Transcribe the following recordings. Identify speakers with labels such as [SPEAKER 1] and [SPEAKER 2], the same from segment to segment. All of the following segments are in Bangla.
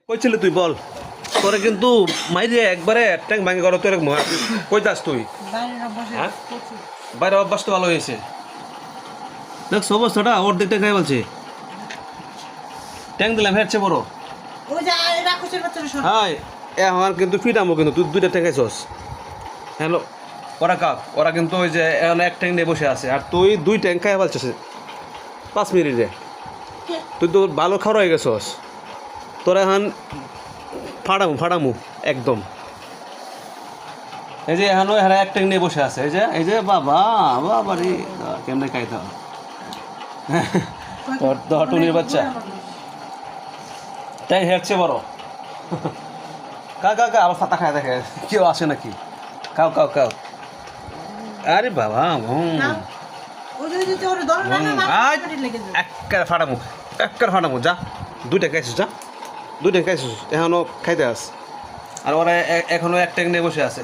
[SPEAKER 1] কইছিলি তুই বল তোরে কিন্তু মাইরে একবারে ট্যাঙ্ক ভাঙে করো তোর কই যাস তুই হ্যাঁ বাইরে অভ্যাস তো ভালো হয়েছে দেখ অবস্থাটা ওর দেখতে খাই বলছে ট্যাঙ্ক দিলাম হেরছে বড় হাই এ আমার কিন্তু ফিটামো কিন্তু তুই দুইটা ট্যাঙ্ক আইছস হ্যালো ওরা কাক ওরা কিন্তু ওই যে এখন এক ট্যাঙ্ক নিয়ে বসে আছে আর তুই দুই ট্যাঙ্ক খাই বলছিস 5 মিনিটে তুই তো ভালো খাওয়া হয়ে গেছস তোরা এখন ফাড়ামু একদম এই যে এখনো এরা এক ট্যাঙ্ক নিয়ে বসে আছে এই যে বাবা বাবা রে কেমনে খাইতে হবে তোর টুনির বাচ্চা তাই হেরছে বড় কা কা কা আবার ফাতা খায় দেখে কেউ আসে নাকি কাউ কাউ কাউ আরে বাবা এক্কার ফাটামু যা দুইটা খাইছিস যা দুইটা খাইছিস এখনো খাইতে আস আর ওরা এখনো এক ট্যাঙ্ক নিয়ে বসে আছে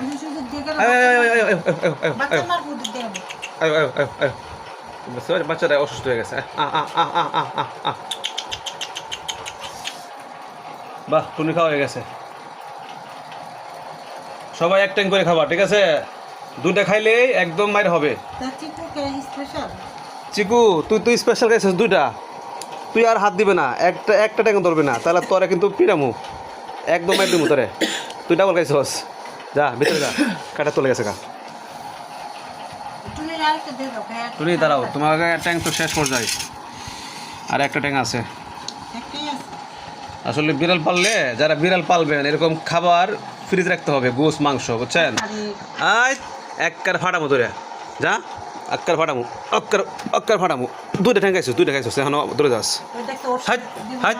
[SPEAKER 1] বাচ্চাটা অসুস্থ হয়ে গেছে বাহ টুনি খাওয়া হয়ে গেছে সবাই এক ট্যাঙ্ক করে খাবা ঠিক আছে দুইটা খাইলে একদম মাইর হবে চিকু তুই স্পেশাল খাইছিস দুইটা তুই আর হাত দিবে না একটা ট্যাঙ্ক ধরবে না তাহলে তোরা কিন্তু পিরামু একদম মাইর দিমু তোরে তুই ডাবল খাইছস যা ভিতরে যা কাটা চলে গেছে কা তুমি দাঁড়াও তোমার ট্যাঙ্ক তো শেষ পর্যায়ে আর একটা ট্যাঙ্ক আছে আসলে বিড়াল পাললে যারা বিড়াল পালবেন এরকম খাবার ফ্রিজ রাখতে হবে গোস মাংস বুঝছেন আয় এককার ফাটামো তোরে যা আক্কার ফাটামু অক্কার ফাটামু দুইটা ট্যাঙ্ক খাইছিস এখন ধরে যাস হাট হাট